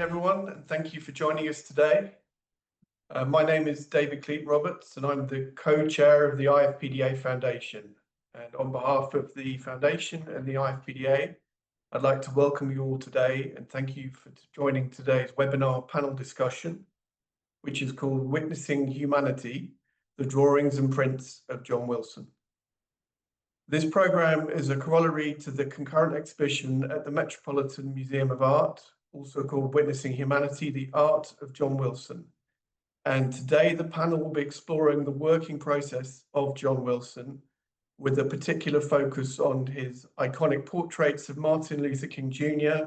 everyone, and thank you for joining us today. My name is David Cleet Roberts, and I'm the co-chair of the IFPDA Foundation. And on behalf of the Foundation and the IFPDA, I'd like to welcome you all today and thank you for joining today's webinar panel discussion, which is called Witnessing Humanity, the Drawings and Prints of John Wilson. This program is a corollary to the concurrent exhibition at the Metropolitan Museum of Art, also called Witnessing Humanity, the Art of John Wilson. And today the panel will be exploring the working process of John Wilson with a particular focus on his iconic portraits of Martin Luther King Jr.,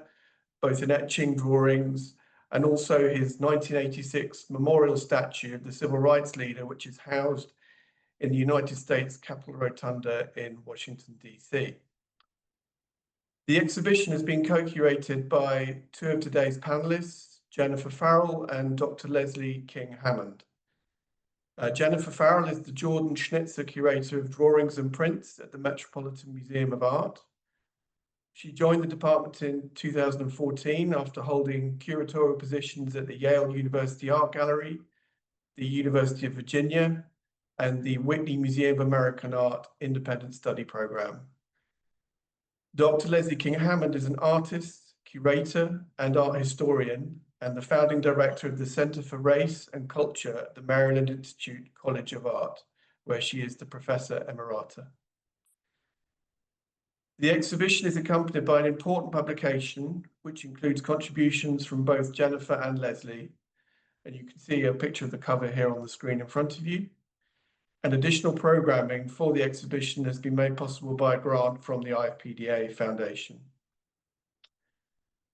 both in etching drawings, and also his 1986 memorial statue of the civil rights leader, which is housed in the United States Capitol Rotunda in Washington, D.C. The exhibition has been co-curated by two of today's panelists, Jennifer Farrell and Dr. Leslie King Hammond. Jennifer Farrell is the Jordan Schnitzer Curator of Drawings and Prints at the Metropolitan Museum of Art. She joined the department in 2014 after holding curatorial positions at the Yale University Art Gallery, the University of Virginia, and the Whitney Museum of American Art Independent Study Program. Dr. Leslie King Hammond is an artist, curator, and art historian, and the founding director of the Center for Race and Culture at the Maryland Institute College of Art, where she is the Professor Emerita. The exhibition is accompanied by an important publication, which includes contributions from both Jennifer and Leslie, and you can see a picture of the cover here on the screen in front of you. And additional programming for the exhibition has been made possible by a grant from the IFPDA Foundation.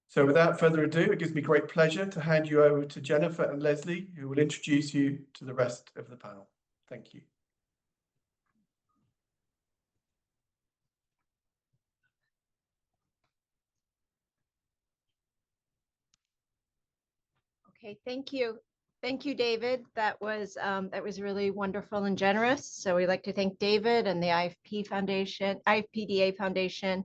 So without further ado, it gives me great pleasure to hand you over to Jennifer and Leslie, who will introduce you to the rest of the panel. Thank you. Okay, thank you. Thank you, David. That was really wonderful and generous. So we'd like to thank David and the IFPDA Foundation,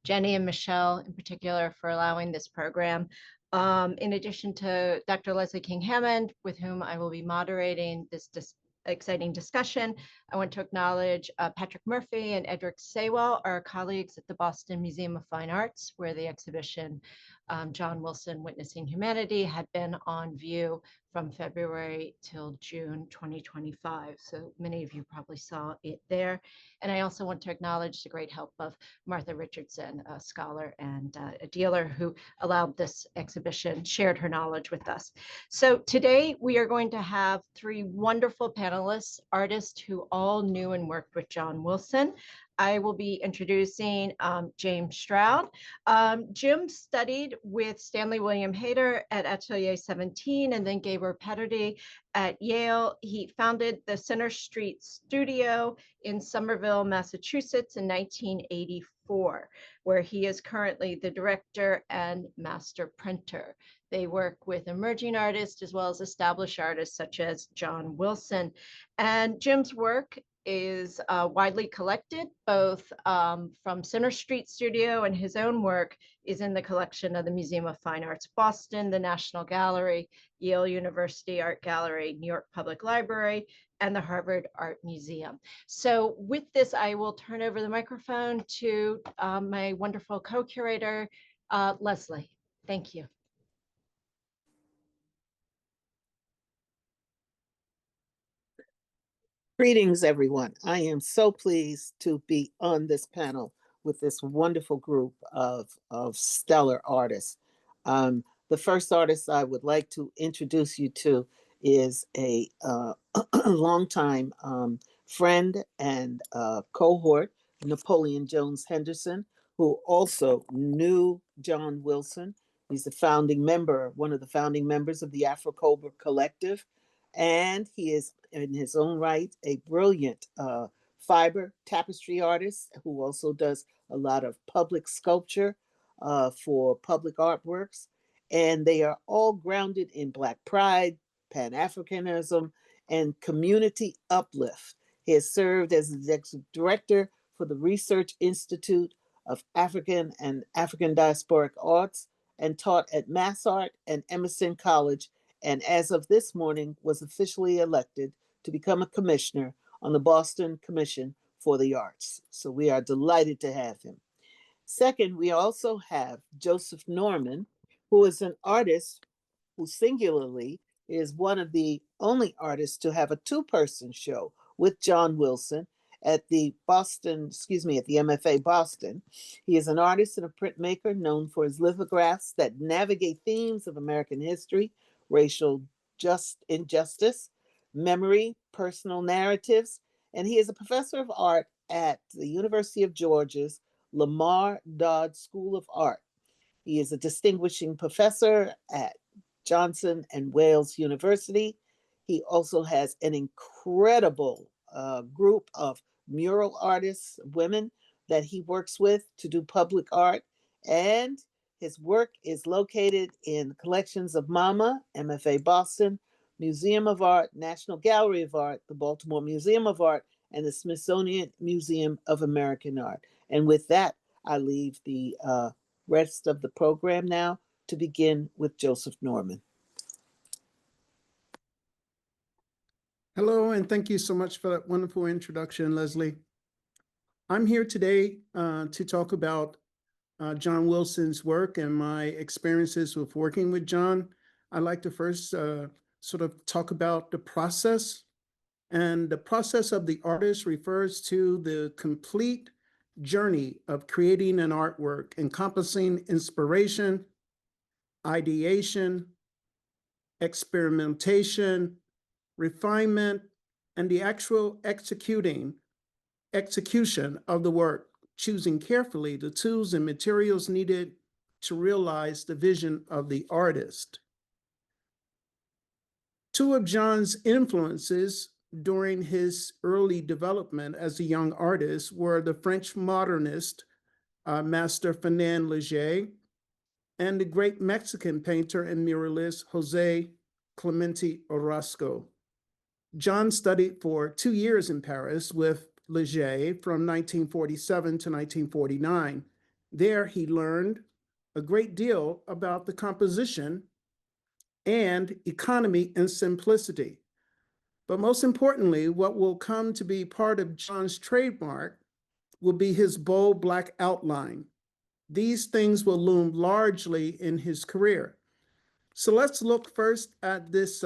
Jenny and Michelle in particular for allowing this program. In addition to Dr. Leslie King Hammond, with whom I will be moderating this exciting discussion, I want to acknowledge Patrick Murphy and Edric Saywell, our colleagues at the Boston Museum of Fine Arts, where the exhibition John Wilson Witnessing Humanity had been on view from February till June 2025. So many of you probably saw it there. And I also want to acknowledge the great help of Martha Richardson, a scholar and a dealer who allowed this exhibition, shared her knowledge with us. So today we are going to have three wonderful panelists, artists who all knew and worked with John Wilson. I will be introducing James Stroud. Jim studied with Stanley William Hayter at Atelier 17 and then Gabor Petterdy at Yale. He founded the Center Street Studio in Somerville, Massachusetts in 1984, where he is currently the director and master printer. They work with emerging artists as well as established artists such as John Wilson. And Jim's work is widely collected, both from Center Street Studio, and his own work is in the collection of the Museum of Fine Arts Boston, the National Gallery, Yale University Art Gallery, New York Public Library, and the Harvard Art Museum. So with this, I will turn over the microphone to my wonderful co-curator, Leslie. Thank you. Greetings, everyone. I am so pleased to be on this panel with this wonderful group of stellar artists. The first artist I would like to introduce you to is a longtime friend and cohort, Napoleon Jones Henderson, who also knew John Wilson. He's the founding member, one of the founding members of the Afro-Cobra Collective. And he is, in his own right, a brilliant fiber tapestry artist who also does a lot of public sculpture for public artworks. And they are all grounded in Black pride, Pan-Africanism, and community uplift. He has served as the executive director for the Research Institute of African and African Diasporic Arts and taught at Mass Art and Emerson College, and as of this morning was officially elected to become a commissioner on the Boston Commission for the Arts. So we are delighted to have him. Second, we also have Joseph Norman, who is an artist who singularly is one of the only artists to have a two-person show with John Wilson at the MFA Boston. He is an artist and a printmaker known for his lithographs that navigate themes of American history, racial injustice, memory, personal narratives, and he is a professor of art at the University of Georgia's Lamar Dodd School of Art. He is a distinguishing professor at Johnson and Wales University. He also has an incredible group of mural artists, women, that he works with to do public art. And his work is located in collections of MAMA, MFA Boston, Museum of Art, National Gallery of Art, the Baltimore Museum of Art, and the Smithsonian Museum of American Art. And with that, I leave the rest of the program now to begin with Joseph Norman. Hello, and thank you so much for that wonderful introduction, Leslie. I'm here today to talk about John Wilson's work and my experiences with working with John. I'd like to first sort of talk about the process. And the process of the artist refers to the complete journey of creating an artwork encompassing inspiration, ideation, experimentation, refinement, and the actual execution of the work, choosing carefully the tools and materials needed to realize the vision of the artist. Two of John's influences during his early development as a young artist were the French modernist master Fernand Léger and the great Mexican painter and muralist Jose Clemente Orozco. John studied for 2 years in Paris with Léger from 1947 to 1949. There he learned a great deal about the composition and economy and simplicity. But most importantly, what will come to be part of John's trademark will be his bold Black outline. These things will loom largely in his career. So let's look first at this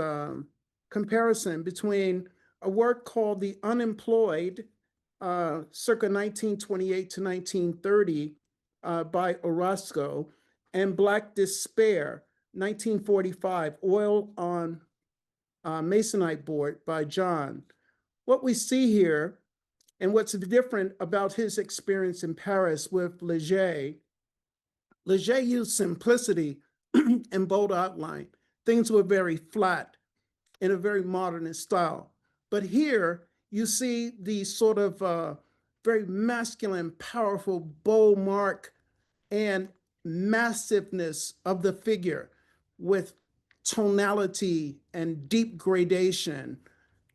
comparison between a work called The Unemployed, circa 1928 to 1930 by Orozco, and Black Despair, 1945, oil on masonite board by John. What we see here and what's different about his experience in Paris with Léger used simplicity and bold outline. Things were very flat in a very modernist style. But here you see the sort of very masculine, powerful, bold mark and massiveness of the figure with tonality and deep gradation.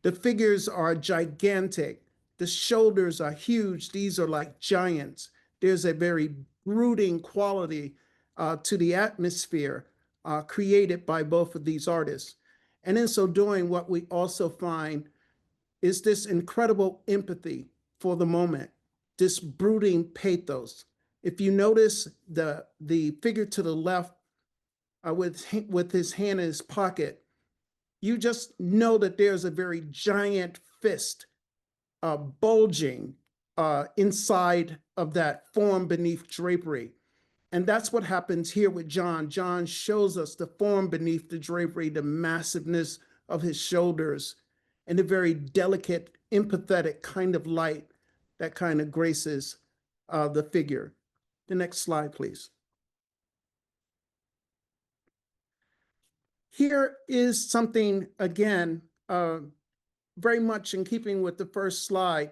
The figures are gigantic. The shoulders are huge. These are like giants. There's a very brooding quality to the atmosphere created by both of these artists. And in so doing, what we also find is this incredible empathy for the moment, this brooding pathos. If you notice the figure to the left with his hand in his pocket, you just know that there's a very giant fist bulging inside of that form beneath drapery. And that's what happens here with John. John shows us the form beneath the drapery, the massiveness of his shoulders, and the very delicate, empathetic kind of light that kind of graces the figure. The next slide, please. Here is something, again, very much in keeping with the first slide.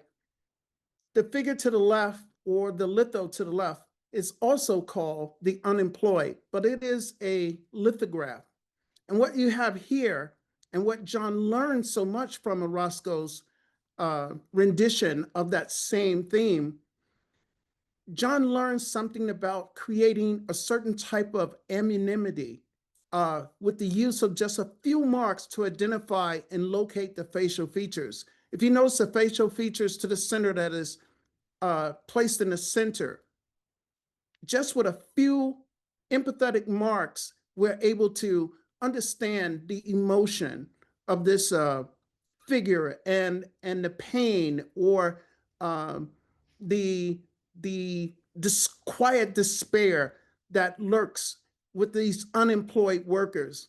The figure to the left, or the litho to the left, is also called The Unemployed, but it is a lithograph. And what you have here, and what John learned so much from Orozco's rendition of that same theme, John learns something about creating a certain type of anonymity with the use of just a few marks to identify and locate the facial features. If you notice the facial features to the center that is placed in the center, just with a few empathetic marks, we're able to understand the emotion of this figure and the pain or the quiet despair that lurks with these unemployed workers.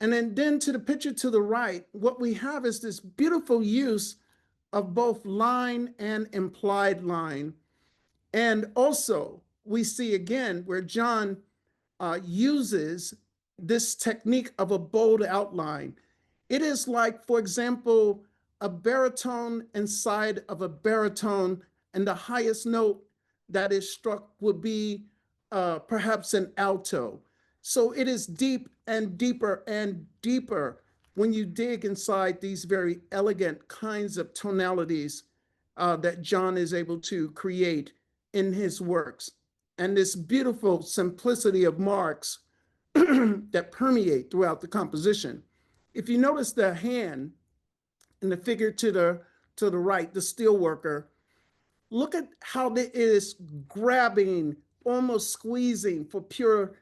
And then to the picture to the right, what we have is this beautiful use of both line and implied line. And also we see again where John uses this technique of a bold outline. It is like, for example, a baritone inside of a baritone, and the highest note that is struck would be perhaps an alto. So it is deep and deeper and deeper when you dig inside these very elegant kinds of tonalities that John is able to create in his works. And this beautiful simplicity of marks that permeate throughout the composition. If you notice the hand in the figure to the right, the steel worker, look at how it is grabbing, almost squeezing for pure,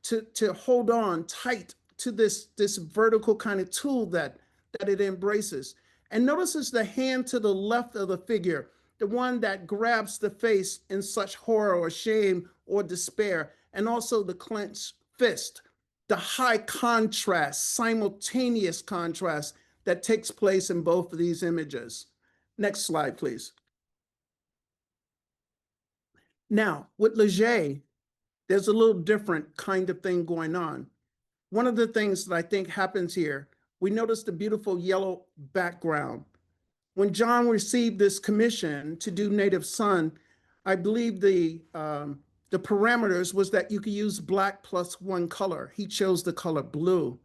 to hold on tight to this vertical kind of tool that it embraces. And notice the hand to the left of the figure, the one that grabs the face in such horror or shame or despair, and also the clenched fist, the high contrast, simultaneous contrast that takes place in both of these images. Next slide, please. Now, with Leger, there's a little different kind of thing going on. One of the things that I think happens here, we notice the beautiful yellow background. When John received this commission to do Native Son, I believe the parameters was that you could use black plus one color. He chose the color blue.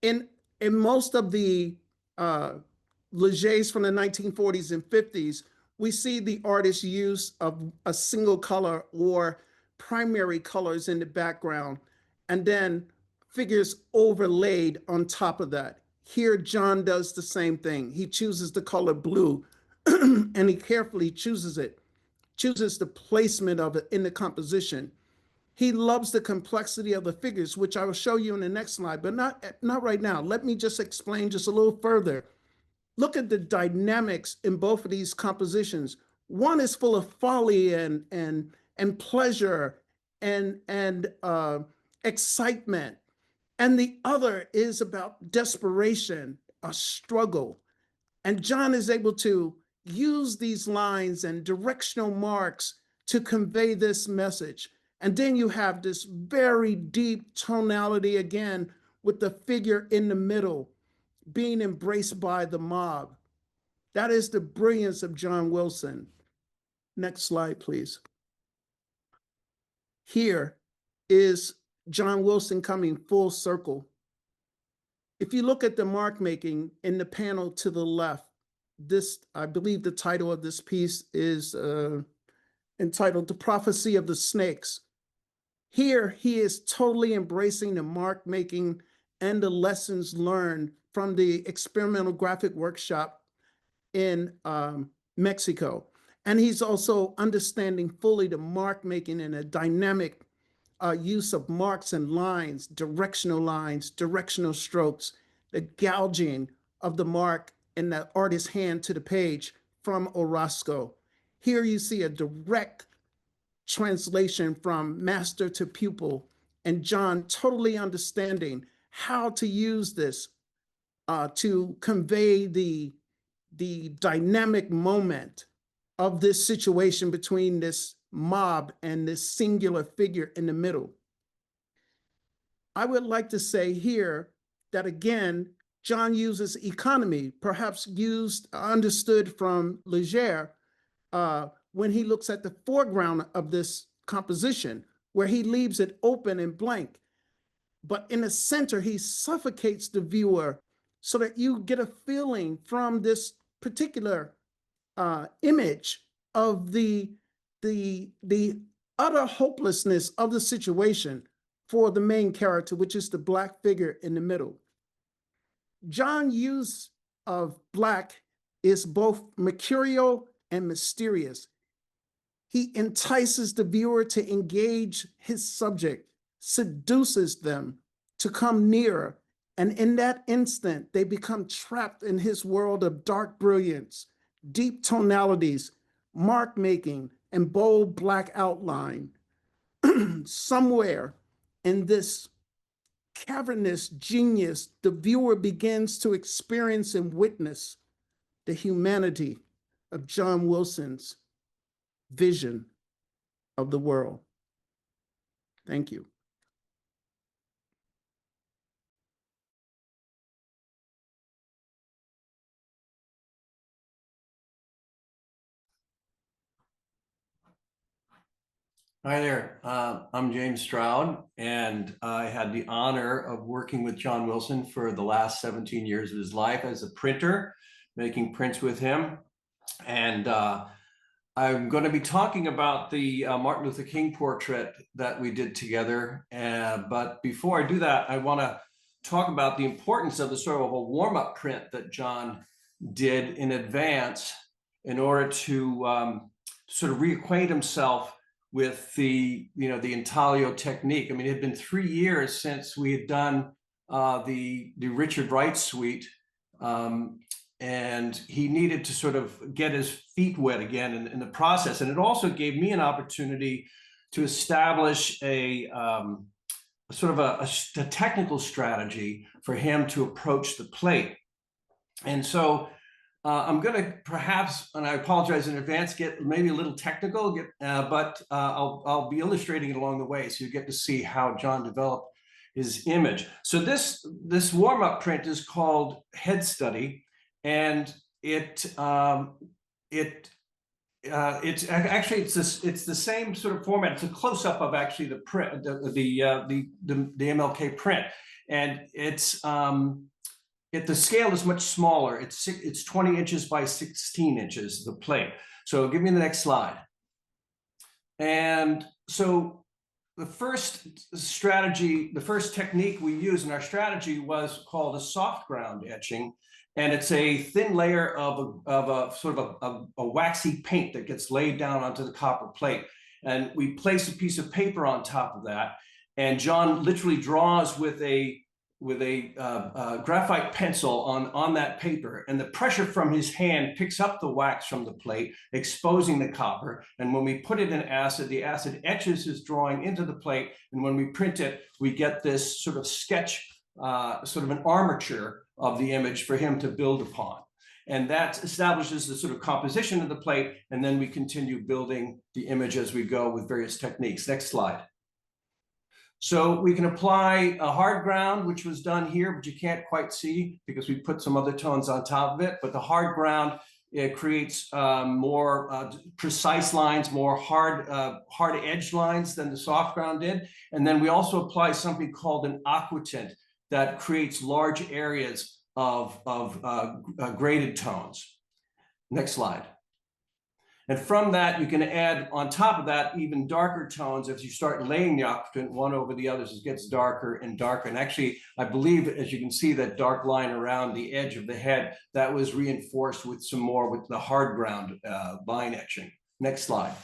In most of the Legers from the 1940s and 50s, we see the artist's use of a single color or primary colors in the background, and then figures overlaid on top of that. Here, John does the same thing. He chooses the color blue and he carefully chooses the placement of it in the composition. He loves the complexity of the figures, which I will show you in the next slide, but not right now. Let me just explain just a little further. Look at the dynamics in both of these compositions. One is full of folly and pleasure and excitement. And the other is about desperation, a struggle. And John is able to use these lines and directional marks to convey this message. And then you have this very deep tonality again with the figure in the middle being embraced by the mob. That is the brilliance of John Wilson. Next slide, please. Here is John Wilson coming full circle. If you look at the mark making in the panel to the left, this, I believe the title of this piece is entitled The Prophecy of the Snakes. Here, he is totally embracing the mark making and the lessons learned from the experimental graphic workshop in Mexico. And he's also understanding fully the mark making and a dynamic use of marks and lines, directional strokes, the gouging of the mark in the artist's hand to the page from Orozco. Here you see a direct translation from master to pupil, and John totally understanding how to use this to convey the dynamic moment of this situation between this mob and this singular figure in the middle. I would like to say here that again, John uses economy, perhaps understood from Leger, when he looks at the foreground of this composition, where he leaves it open and blank. But in the center, he suffocates the viewer so that you get a feeling from this particular image of the the utter hopelessness of the situation for the main character, which is the Black figure in the middle. John's use of Black is both mercurial and mysterious. He entices the viewer to engage his subject, seduces them to come nearer, and in that instant, they become trapped in his world of dark brilliance, deep tonalities, mark making, and bold Black outline. Somewhere in this cavernous genius, the viewer begins to experience and witness the humanity of John Wilson's vision of the world. Thank you. Hi there, I'm James Stroud, and I had the honor of working with John Wilson for the last 17 years of his life as a printer, making prints with him. And I'm going to be talking about the Martin Luther King portrait that we did together. But before I do that, I want to talk about the importance of the sort of a warm-up print that John did in advance in order to sort of reacquaint himself with the intaglio technique. I mean, it had been 3 years since we had done the Richard Wright suite, and he needed to sort of get his feet wet again in the process. And it also gave me an opportunity to establish a sort of a technical strategy for him to approach the plate. And so I'm going to perhaps, and I apologize in advance, get maybe a little technical, but I'll be illustrating it along the way, so you get to see how John developed his image. So this warm-up print is called Head Study, and it's actually it's the same sort of format. It's a close-up of actually the print, the MLK print, and the scale is much smaller. It's 20 inches by 16 inches, the plate. So give me the next slide. And so the first strategy, the first technique we used in our strategy was called a soft ground etching. And it's a thin layer of a sort of a waxy paint that gets laid down onto the copper plate. And we place a piece of paper on top of that. And John literally draws with a graphite pencil on that paper, and the pressure from his hand picks up the wax from the plate, exposing the copper. And when we put it in acid, the acid etches his drawing into the plate. And when we print it, we get this sort of sketch, sort of an armature of the image for him to build upon. And that establishes the sort of composition of the plate. And then we continue building the image as we go with various techniques. Next slide. So we can apply a hard ground, which was done here, but you can't quite see because we put some other tones on top of it. But the hard ground, it creates more precise lines, more hard edge lines than the soft ground did. And then we also apply something called an aquatint that creates large areas of graded tones. Next slide. And from that, you can add on top of that even darker tones as you start laying the aquatint one over the others. It gets darker and darker. And actually, I believe, as you can see, that dark line around the edge of the head, that was reinforced with some more with the hard ground line etching. Next slide.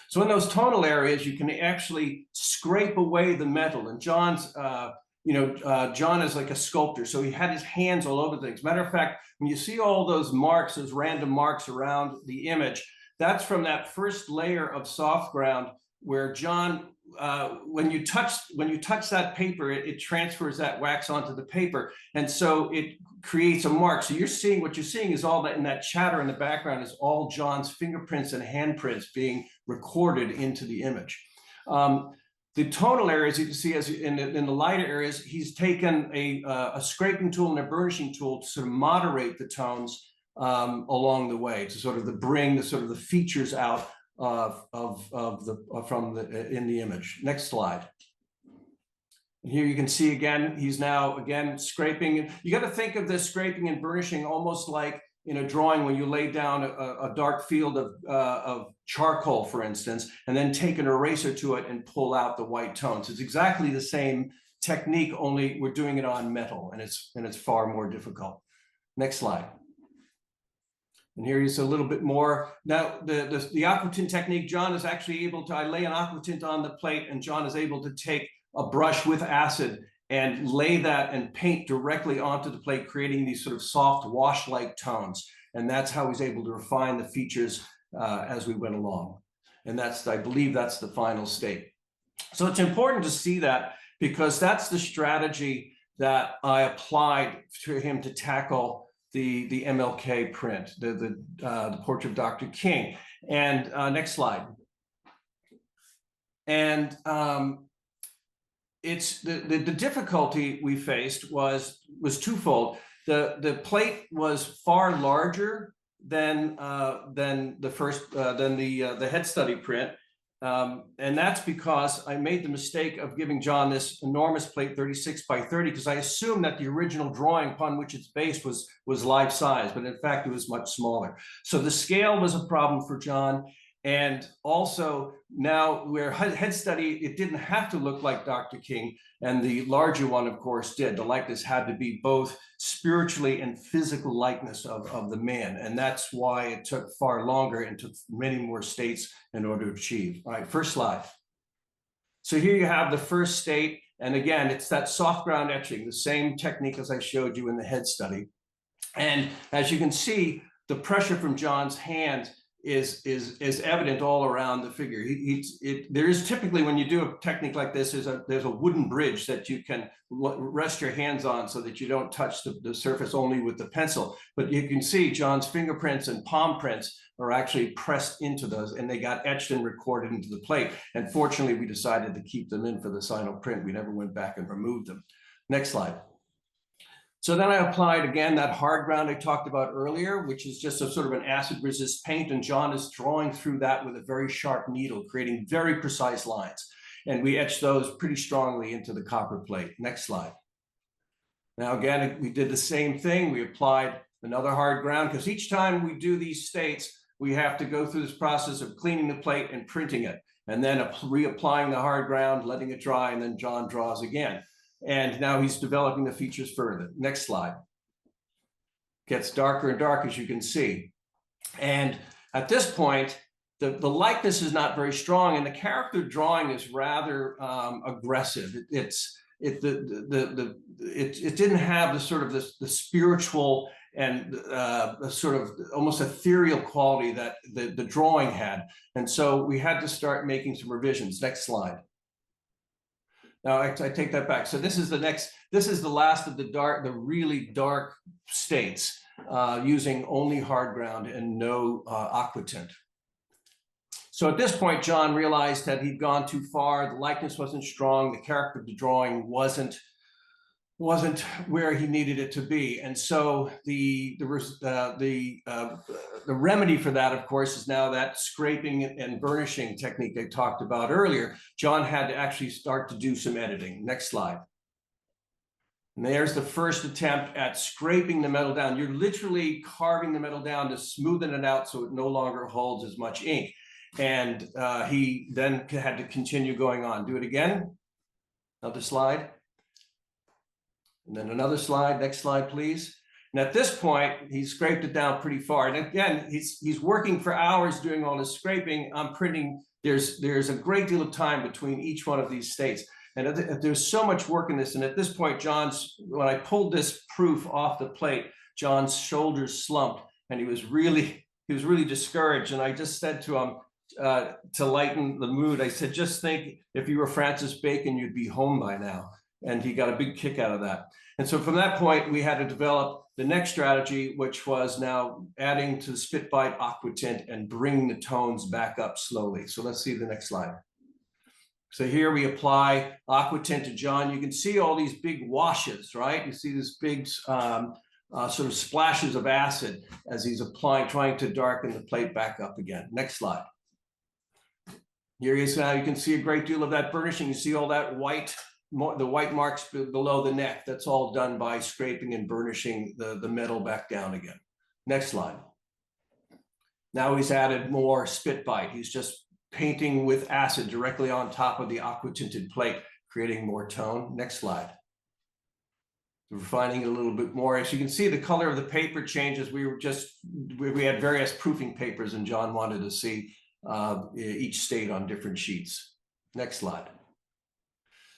So in those tonal areas, you can actually scrape away the metal. And John's, John is like a sculptor, so he had his hands all over things. Matter of fact, when you see all those marks, those random marks around the image, that's from that first layer of soft ground where John, when you touch that paper, it transfers that wax onto the paper, and so it creates a mark. So what you're seeing is all that in that chatter in the background is all John's fingerprints and handprints being recorded into the image. The tonal areas, you can see as in the lighter areas, he's taken a scraping tool and a burnishing tool to sort of moderate the tones along the way, to sort of bring the features out in the image. Next slide. And here you can see again, he's now again scraping. You got to think of this scraping and burnishing almost like in a drawing when you lay down a dark field of charcoal, for instance, and then take an eraser to it and pull out the white tones. It's exactly the same technique, only we're doing it on metal, and it's far more difficult. Next slide. And here is a little bit more. Now, the aquatint technique, John is actually able to, I lay an aquatint on the plate, and John is able to take a brush with acid and lay that and paint directly onto the plate, creating these sort of soft wash-like tones. And that's how he's able to refine the features as we went along. And that's, I believe that's the final state. So it's important to see that, because that's the strategy that I applied to him to tackle the MLK print, the portrait of Dr. King. And next slide. And it's the difficulty we faced was twofold. The plate was far larger than the head study print, and that's because I made the mistake of giving John this enormous plate, 36 by 30, because I assumed that the original drawing upon which it's based was life size, but in fact it was much smaller. So the scale was a problem for John. And also now where head study, it didn't have to look like Dr. King, and the larger one, of course, did. The likeness had to be both spiritually and physical likeness of the man. And that's why it took far longer and took many more states in order to achieve. All right, first slide. So here you have the first state. And again, it's that soft ground etching, the same technique as I showed you in the head study. And as you can see, the pressure from John's hand is evident all around the figure. There is typically, when you do a technique like this, there's a wooden bridge that you can rest your hands on so that you don't touch the surface only with the pencil. But you can see John's fingerprints and palm prints are actually pressed into those, and they got etched and recorded into the plate. And fortunately, we decided to keep them in for the final print. We never went back and removed them. Next slide. So then I applied again that hard ground I talked about earlier, which is just a sort of an acid resist paint, and John is drawing through that with a very sharp needle, creating very precise lines. And we etched those pretty strongly into the copper plate. Next slide. Now again, we did the same thing. We applied another hard ground, because each time we do these states, we have to go through this process of cleaning the plate and printing it, and then reapplying the hard ground, letting it dry, and then John draws again. And now he's developing the features further. Next slide. Gets darker and darker, as you can see. And at this point, the likeness is not very strong, and the character drawing is rather aggressive. It didn't have the sort of the spiritual and the sort of almost ethereal quality that the drawing had. And so we had to start making some revisions. Next slide. Now I take that back. So this is the last of the really dark states, using only hard ground and no aquatint. So at this point, John realized that he'd gone too far. The likeness wasn't strong. The character of the drawing wasn't where he needed it to be. And so the remedy for that, of course, is now that scraping and burnishing technique I talked about earlier. John had to actually start to do some editing. Next slide. And there's the first attempt at scraping the metal down. You're literally carving the metal down to smoothen it out so it no longer holds as much ink. And he then had to continue going on. Do it again. Another slide. And then another slide. Next slide, please. And at this point, he scraped it down pretty far. And again, he's working for hours doing all this scraping. I'm printing. There's a great deal of time between each one of these states. And there's so much work in this. And at this point, when I pulled this proof off the plate, John's shoulders slumped, and he was really discouraged. And I just said to him, to lighten the mood, I said, just think, if you were Francis Bacon, you'd be home by now. And he got a big kick out of that. And so from that point, we had to develop the next strategy, which was now adding to the spit bite aquatint and bringing the tones back up slowly. So let's see the next slide. So here we apply aquatint to John. You can see all these big washes, right? You see these big sort of splashes of acid as he's applying, trying to darken the plate back up again. Next slide. Here is now, you can see a great deal of that burnishing. You see all that white, the white marks below the neck. That's all done by scraping and burnishing the metal back down again. Next slide. Now he's added more spit bite. He's just painting with acid directly on top of the aqua tinted plate, creating more tone. Next slide. Refining it a little bit more. As you can see, the color of the paper changes. We had various proofing papers, and John wanted to see each state on different sheets. Next slide.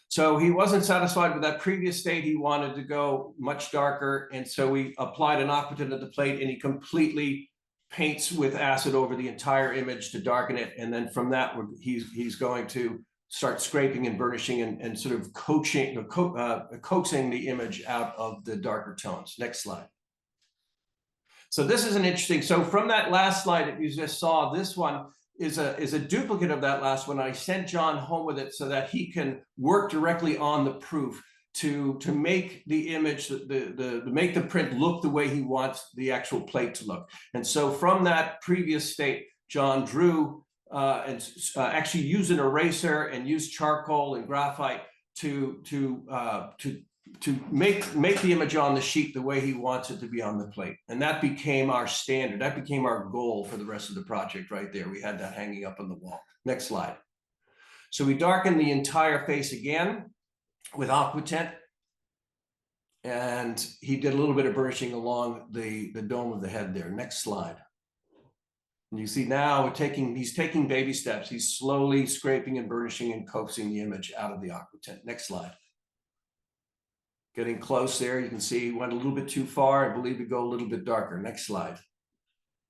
So he wasn't satisfied with that previous state. He wanted to go much darker, and so we applied an aquatint at the plate, and he completely paints with acid over the entire image to darken it. And then from that, he's going to start scraping and burnishing and sort of coaxing the image out of the darker tones. Next slide. So this is an interesting, so from that last slide that you just saw, this one is a duplicate of that last one. I sent John home with it so that he can work directly on the proof to make the image, make the print look the way he wants the actual plate to look. And so from that previous state, John drew and actually used an eraser and used charcoal and graphite to make the image on the sheet the way he wants it to be on the plate. And that became our standard. That became our goal for the rest of the project right there. We had that hanging up on the wall. Next slide. So we darkened the entire face again with aquatint. And he did a little bit of burnishing along the dome of the head there. Next slide. And you see now he's taking baby steps. He's slowly scraping and burnishing and coaxing the image out of the aquatint. Next slide. Getting close there. You can see he went a little bit too far. I believe we go a little bit darker. Next slide.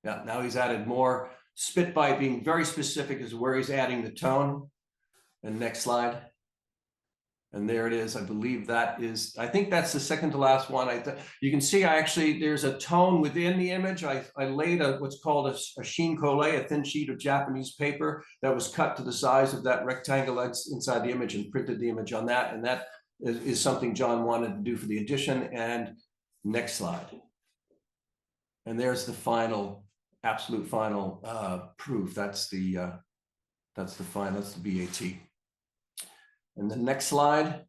Yeah, now he's added more spit bite, being very specific as where he's adding the tone. And next slide. And there it is. I believe that is, I think that's the second to last one. You can see there's a tone within the image. I laid what's called a sheen colle, a thin sheet of Japanese paper that was cut to the size of that rectangle that's inside the image, and printed the image on that. And that is something John wanted to do for the edition. And next slide. And there's the final, absolute final proof. That's the BAT. And the next slide,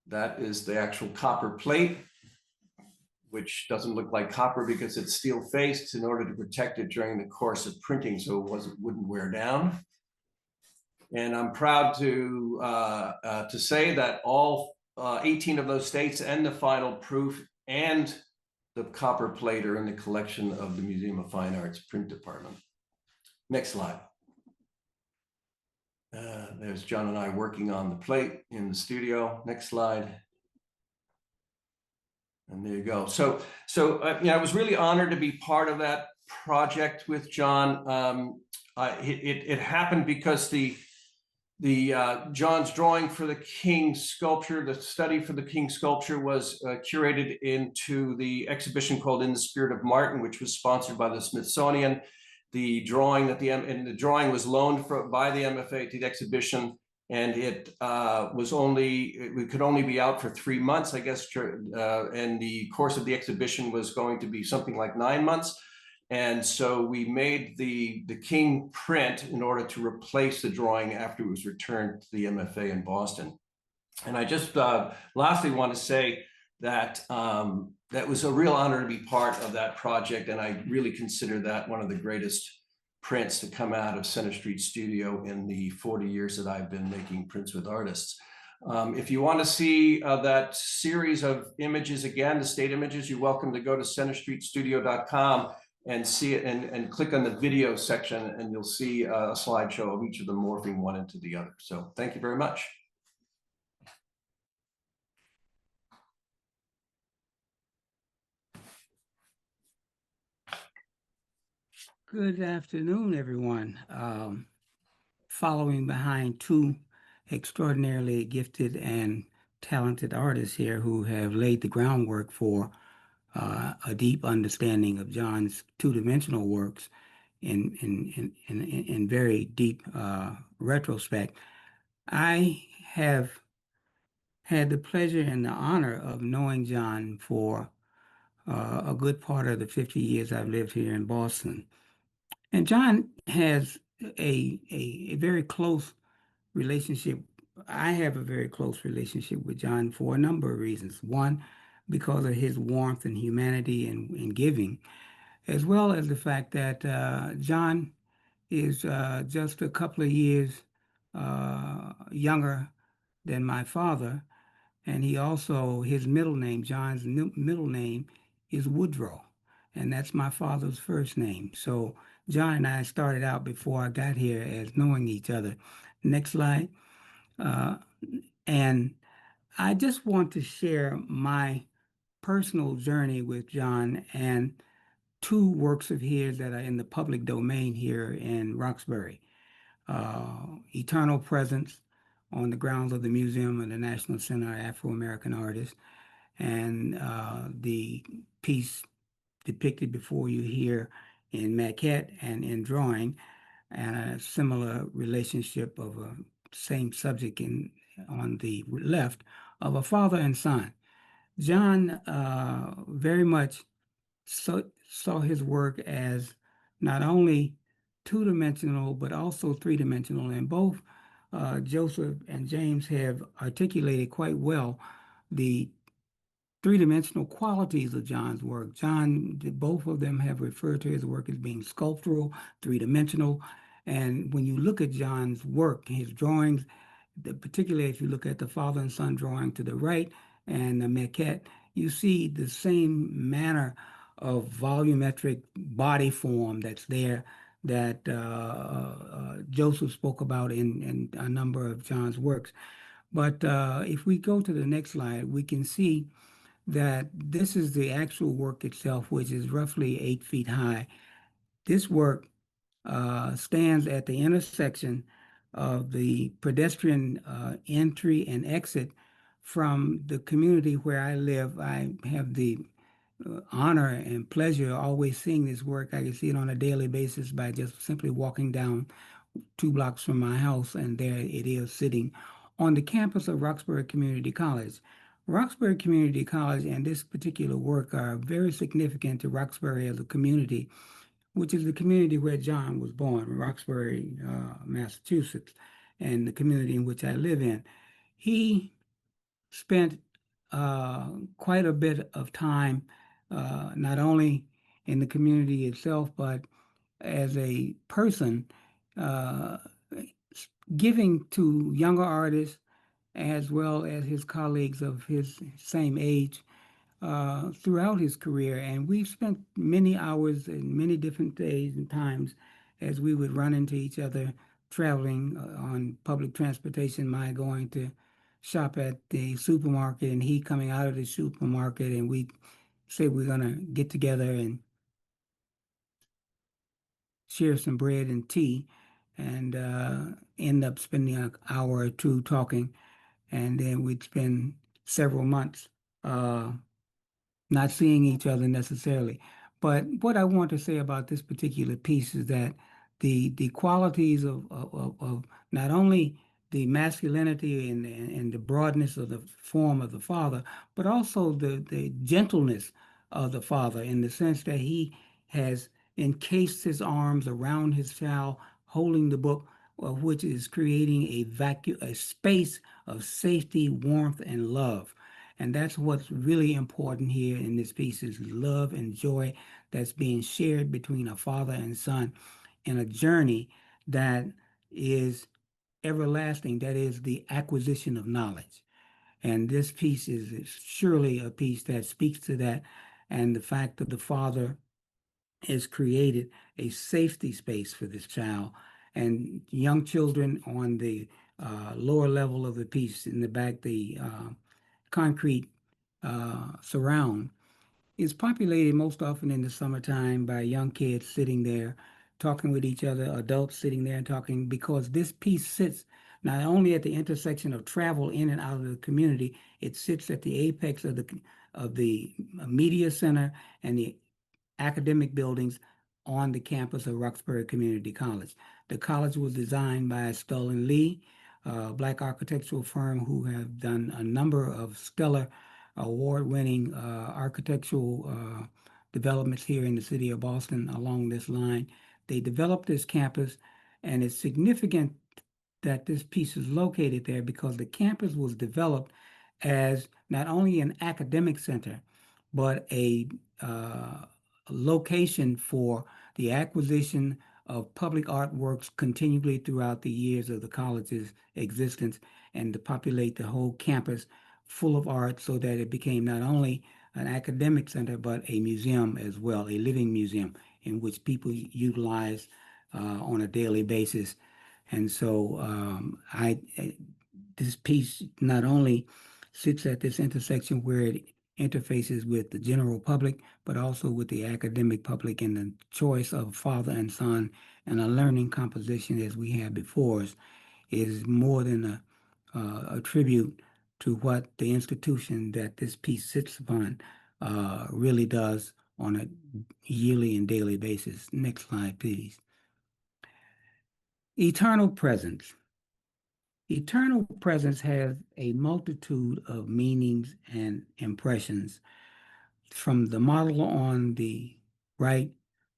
that is the actual copper plate, which doesn't look like copper because it's steel faced in order to protect it during the course of printing so it wouldn't wear down. And I'm proud to say that all 18 of those states and the final proof and the copper plate are in the collection of the Museum of Fine Arts print department. Next slide. There's John and I working on the plate in the studio. Next slide. And there you go. So I was really honored to be part of that project with John. It happened because John's drawing for the King sculpture, the study for the King sculpture, was curated into the exhibition called In the Spirit of Martin, which was sponsored by the Smithsonian. The drawing was loaned by the MFA to the exhibition, and it could only be out for 3 months, I guess, and the course of the exhibition was going to be something like 9 months. And so we made the King print in order to replace the drawing after it was returned to the MFA in Boston. And I just lastly want to say that that was a real honor to be part of that project, and I really consider that one of the greatest prints to come out of Center Street Studio in the 40 years that I've been making prints with artists. If you want to see that series of images again, the state images, you're welcome to go to centerstreetstudio.com and see it, and click on the video section, and you'll see a slideshow of each of them morphing one into the other. So thank you very much. Good afternoon, everyone. Following behind two extraordinarily gifted and talented artists here who have laid the groundwork for a deep understanding of John's two-dimensional works in very deep retrospect. I have had the pleasure and the honor of knowing John for a good part of the 50 years I've lived here in Boston. And John has a very close relationship. I have a very close relationship with John for a number of reasons. One, because of his warmth and humanity and giving, as well as the fact that John is just a couple of years younger than my father. And he also, his middle name, John's middle name is Woodrow. And that's my father's first name. So John and I started out before I got here as knowing each other. Next slide. And I just want to share my personal journey with John and two works of his that are in the public domain here in Roxbury. Eternal Presence on the grounds of the Museum of the National Center of Afro-American Artists, and the piece depicted before you here in maquette and in drawing, and a similar relationship of a same subject on the left of a father and son. John very much saw his work as not only two-dimensional, but also three-dimensional. And both Joseph and James have articulated quite well the three-dimensional qualities of John's work. Both of them have referred to his work as being sculptural, three-dimensional. And when you look at John's work, his drawings, particularly if you look at the father and son drawing to the right and the maquette, you see the same manner of volumetric body form that's there that Joseph spoke about in a number of John's works. But if we go to the next slide, we can see that this is the actual work itself, which is roughly 8 feet high. This work stands at the intersection of the pedestrian entry and exit from the community where I live. I have the honor and pleasure of always seeing this work. I can see it on a daily basis by just simply walking down 2 blocks from my house, and there it is sitting on the campus of Roxbury Community College. Roxbury Community College and this particular work are very significant to Roxbury as a community, which is the community where John was born, Roxbury, Massachusetts, and the community in which I live in. He spent quite a bit of time, not only in the community itself, but as a person, giving to younger artists as well as his colleagues of his same age throughout his career. And we've spent many hours and many different days and times as we would run into each other traveling on public transportation, my going to shop at the supermarket and he coming out of the supermarket, and we say we're going to get together and share some bread and tea, and end up spending an hour or two talking, and then we'd spend several months not seeing each other necessarily. But what I want to say about this particular piece is that the qualities of not only the masculinity and the broadness of the form of the father, but also the gentleness of the father, in the sense that he has encased his arms around his child, holding the book, which is creating a space of safety, warmth, and love. And that's what's really important here in this piece, is love and joy that's being shared between a father and son in a journey that is everlasting, that is the acquisition of knowledge. And this piece is surely a piece that speaks to that, and the fact that the father has created a safety space for this child. And young children on the lower level of the piece, in the back, the concrete surround, is populated most often in the summertime by young kids sitting there talking with each other, adults sitting there and talking, because this piece sits not only at the intersection of travel in and out of the community, it sits at the apex of the media center and the academic buildings on the campus of Roxbury Community College. The college was designed by Stull and Lee, a Black architectural firm who have done a number of stellar award-winning architectural developments here in the city of Boston along this line. They developed this campus, and it's significant that this piece is located there because the campus was developed as not only an academic center, but a location for the acquisition of public artworks continually throughout the years of the college's existence, and to populate the whole campus full of art, so that it became not only an academic center, but a museum as well, a living museum in which people utilize on a daily basis. And so this piece not only sits at this intersection where it interfaces with the general public, but also with the academic public, and the choice of father and son and a learning composition as we have before us is more than a tribute to what the institution that this piece sits upon really does on a yearly and daily basis. Next slide, please. Eternal presence. Eternal presence has a multitude of meanings and impressions, from the model on the right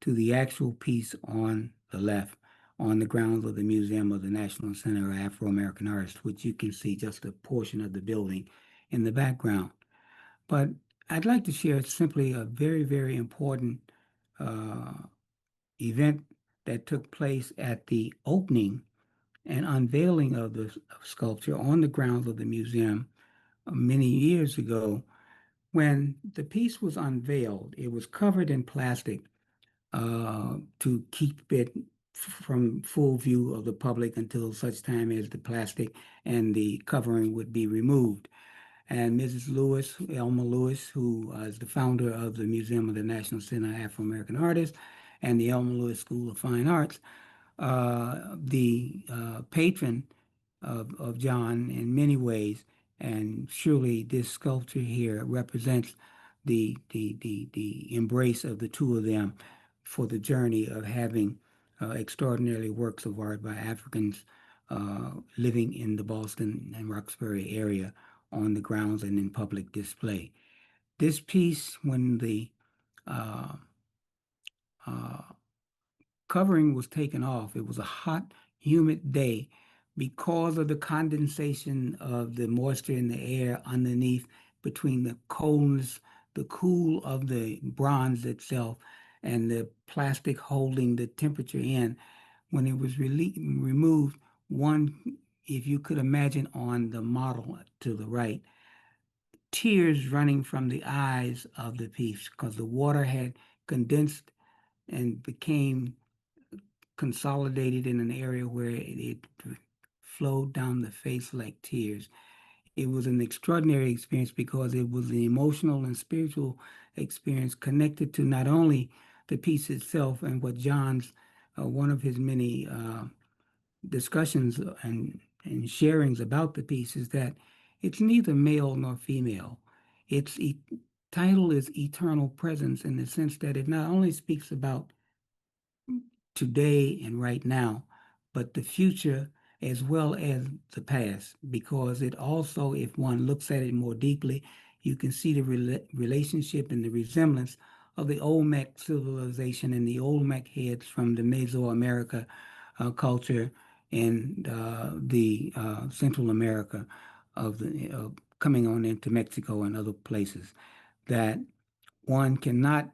to the actual piece on the left, on the grounds of the Museum of the National Center of Afro-American Artists, which you can see just a portion of the building in the background. But I'd like to share simply a very, very important event that took place at the opening and unveiling of the sculpture on the grounds of the museum many years ago. When the piece was unveiled, it was covered in plastic to keep it from full view of the public until such time as the plastic and the covering would be removed. And Mrs. Lewis, Elma Lewis, who is the founder of the Museum of the National Center of Afro-American Artists and the Elma Lewis School of Fine Arts, the patron of John in many ways, and surely this sculpture here represents the embrace of the two of them for the journey of having extraordinary works of art by Africans living in the Boston and Roxbury area on the grounds and in public display. This piece, when the covering was taken off, it was a hot, humid day because of the condensation of the moisture in the air underneath, between the coolness, the cool of the bronze itself and the plastic holding the temperature in. When it was removed, one, if you could imagine on the model to the right, tears running from the eyes of the piece because the water had condensed and became consolidated in an area where it flowed down the face like tears. It was an extraordinary experience because it was an emotional and spiritual experience connected to not only the piece itself and what John's, one of his many discussions and sharings about the piece is that it's neither male nor female. Its title is Eternal Presence, in the sense that it not only speaks about today and right now, but the future as well as the past, because it also, if one looks at it more deeply, you can see the relationship and the resemblance of the Olmec civilization and the Olmec heads from the Mesoamerica culture and the Central America of the coming on into Mexico and other places, that one cannot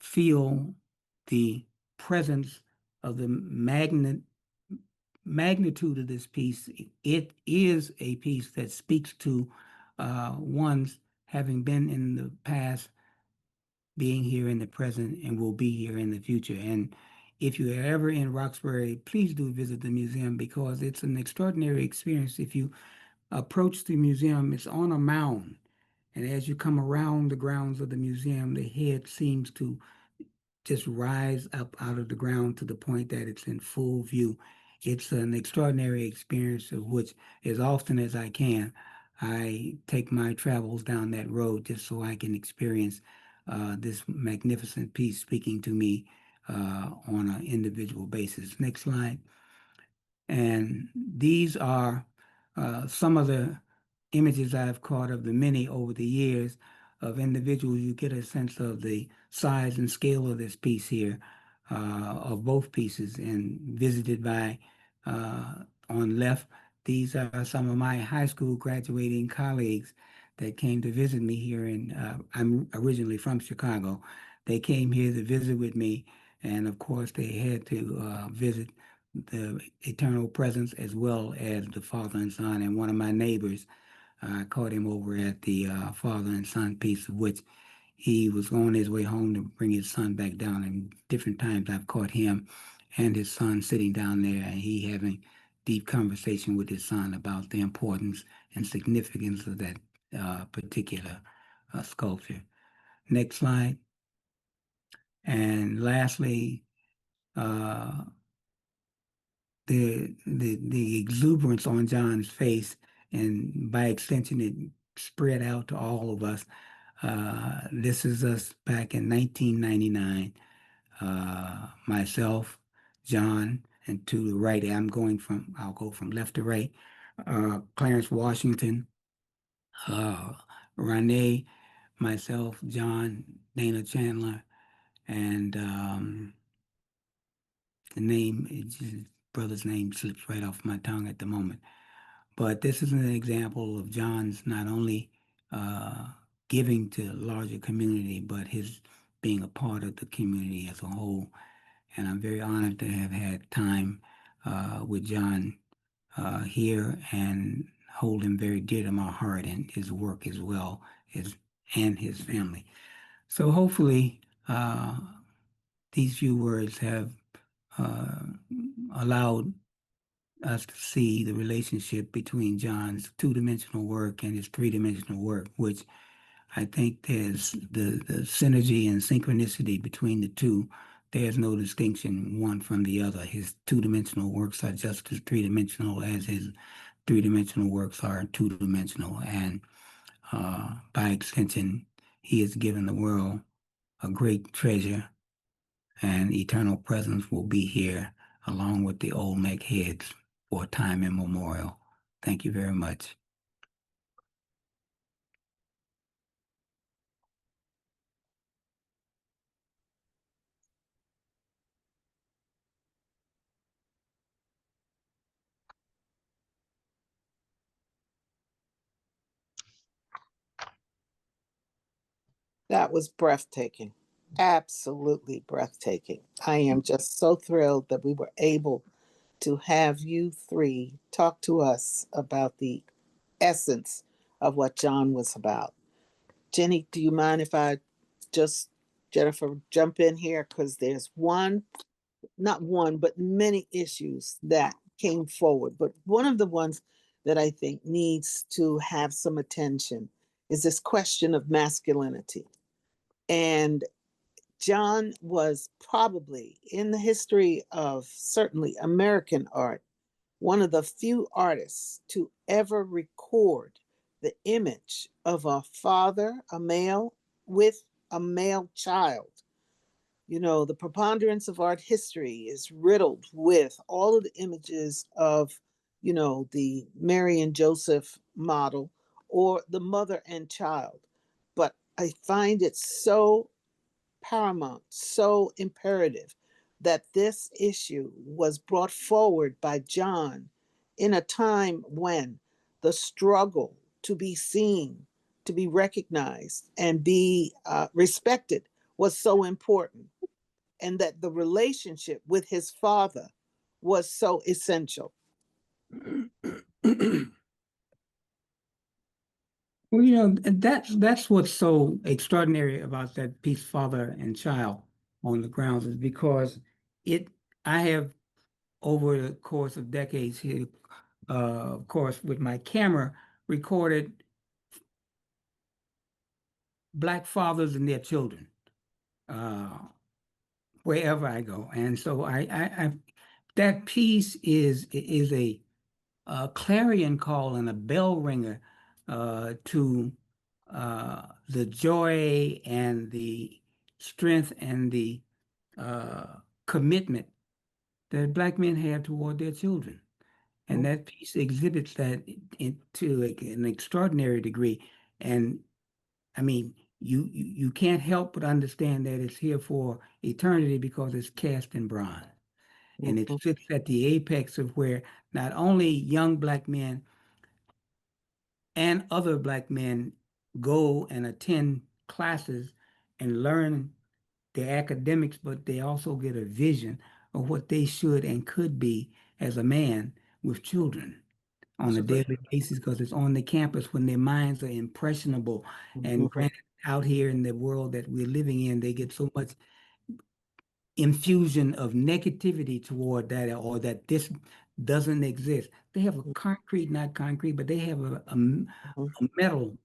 feel the presence of the magnitude of this piece. It is a piece that speaks to one's having been in the past, being here in the present, and will be here in the future. And if you're ever in Roxbury, please do visit the museum, because it's an extraordinary experience. If you approach the museum, it's on a mound. And as you come around the grounds of the museum, the head seems to just rise up out of the ground to the point that it's in full view. It's an extraordinary experience, of which, as often as I can, I take my travels down that road just so I can experience this magnificent piece speaking to me on an individual basis. Next slide. And these are some of the images I've caught of the many over the years of individuals. You get a sense of the size and scale of this piece here, of both pieces, and visited by, on left, these are some of my high school graduating colleagues that came to visit me here I'm originally from Chicago. They came here to visit with me, and of course they had to visit the eternal presence as well as the Father and Son. And one of my neighbors, I caught him over at the Father and Son piece, of which he was on his way home to bring his son back down. And different times I've caught him and his son sitting down there, and he having deep conversation with his son about the importance and significance of that particular sculpture. Next slide. And lastly, the exuberance on John's face, and by extension, it spread out to all of us. This is us back in 1999. Myself, John, and to the right, I'll go from left to right. Clarence Washington, Renee, myself, John, Dana Chandler, and his brother's name slips right off my tongue at the moment. But this is an example of John's not only giving to the larger community, but his being a part of the community as a whole. And I'm very honored to have had time with John here and hold him very dear to my heart and his work as well and his family. So hopefully these few words have allowed us to see the relationship between John's two-dimensional work and his three-dimensional work, which I think there's the synergy and synchronicity between the two. There's no distinction one from the other. His two-dimensional works are just as three-dimensional as his three-dimensional works are two-dimensional. And by extension, he has given the world a great treasure, and eternal presence will be here along with the Olmec heads for time immemorial. Thank you very much. That was breathtaking. Absolutely breathtaking. I am just so thrilled that we were able to have you three talk to us about the essence of what John was about. Jenny, do you mind if I just, Jennifer, jump in here? Because there's not one, but many issues that came forward. But one of the ones that I think needs to have some attention is this question of masculinity. And John was probably, in the history of certainly American art, one of the few artists to ever record the image of a father, a male, with a male child. You know, the preponderance of art history is riddled with all of the images of, you know, the Mary and Joseph model or the mother and child. But I find it so paramount, so imperative that this issue was brought forward by John in a time when the struggle to be seen, to be recognized, and be respected was so important, and that the relationship with his father was so essential. Well, you know, that's what's so extraordinary about that piece, Father and Child, on the grounds, is because I have, over the course of decades here, of course, with my camera, recorded Black fathers and their children wherever I go. And so I that piece is a clarion call and a bell ringer to the joy and the strength and the commitment that Black men have toward their children. And that piece exhibits that to an extraordinary degree. And I mean, you can't help but understand that it's here for eternity because it's cast in bronze. And it sits at the apex of where not only young Black men and other Black men go and attend classes and learn the academics, but they also get a vision of what they should and could be as a man with children on a daily basis, because it's on the campus when their minds are impressionable. And granted, out here in the world that we're living in, they get so much infusion of negativity toward that, or that this doesn't exist. They have a concrete, not concrete, but they have a metal,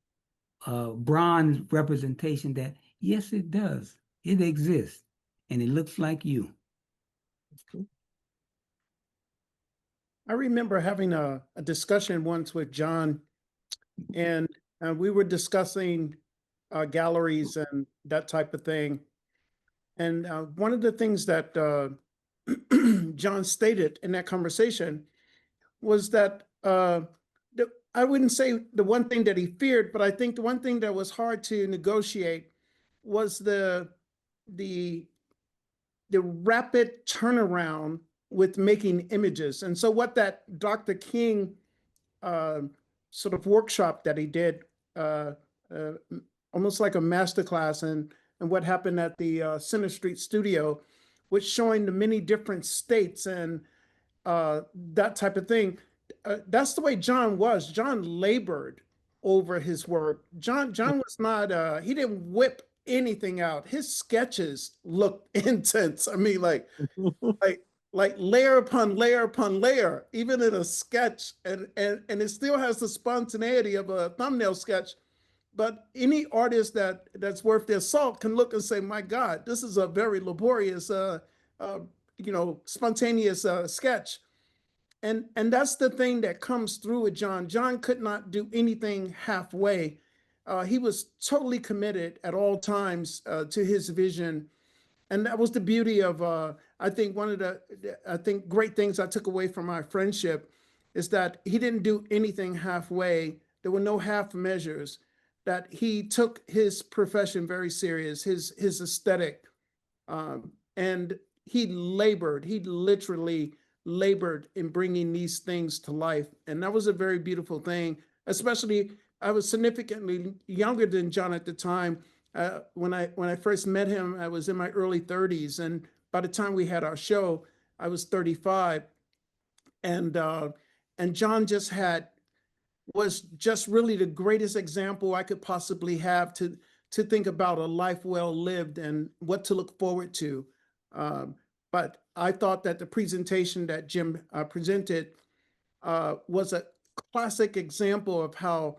bronze representation that, yes, it does. It exists. And it looks like you. I remember having a discussion once with John, and we were discussing galleries and that type of thing. And one of the things that John stated in that conversation was that I wouldn't say the one thing that he feared, but I think the one thing that was hard to negotiate was the rapid turnaround with making images. And so what that Dr. King sort of workshop that he did, almost like a masterclass, and what happened at the Center Street studio, was showing the many different states and that type of thing. That's the way John was. John labored over his work. John was not, he didn't whip anything out. His sketches looked intense. I mean, like layer upon layer upon layer, even in a sketch, and it still has the spontaneity of a thumbnail sketch. But any artist that's worth their salt can look and say, my God, this is a very laborious, spontaneous sketch. And that's the thing that comes through with John. John could not do anything halfway. He was totally committed at all times to his vision. And that was the beauty of, I think one of the great things I took away from our friendship is that he didn't do anything halfway. There were no half measures, that he took his profession very serious, his aesthetic. And he literally labored in bringing these things to life. And that was a very beautiful thing, especially I was significantly younger than John at the time. When I first met him, I was in my early 30s. And by the time we had our show, I was 35. And John was just really the greatest example I could possibly have to think about a life well lived and what to look forward to. But I thought that the presentation that Jim presented was a classic example of how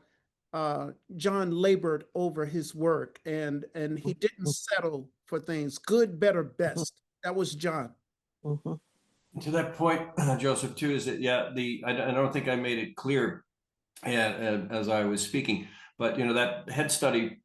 John labored over his work, and he didn't settle for things. Good, better, best. That was John. To that point, Joseph, too, is that, I don't think I made it clear as I was speaking, but that head study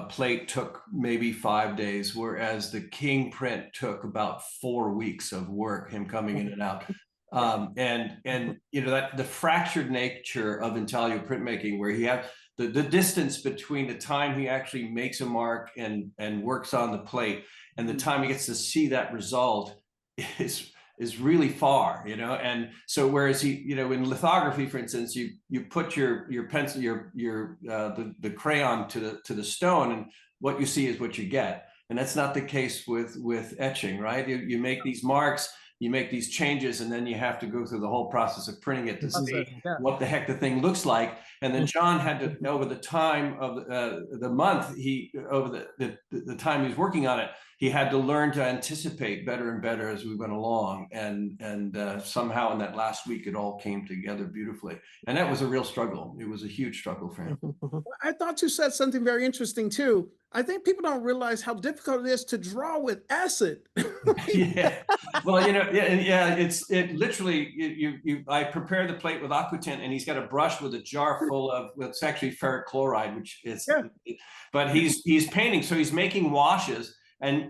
plate took maybe 5 days, whereas the King print took about 4 weeks of work, him coming in and out. And that the fractured nature of intaglio printmaking, where he had the distance between the time he actually makes a mark and works on the plate and the time he gets to see that result is really far, and so whereas in lithography, for instance, you put your pencil, the crayon to the stone, and what you see is what you get. And that's not the case with etching, right? You make these marks, you make these changes, and then you have to go through the whole process of printing it to see what the heck the thing looks like. And then John had to, over the time of the month, over the time he was working on it, he had to learn to anticipate better and better as we went along. And somehow in that last week, it all came together beautifully. And that was a real struggle. It was a huge struggle for him. I thought you said something very interesting too. I think people don't realize how difficult it is to draw with acid. Yeah. Well, it literally, I prepare the plate with aquatint, and he's got a brush with a jar full of, it's actually ferric chloride, which is, but he's painting. So he's making washes. and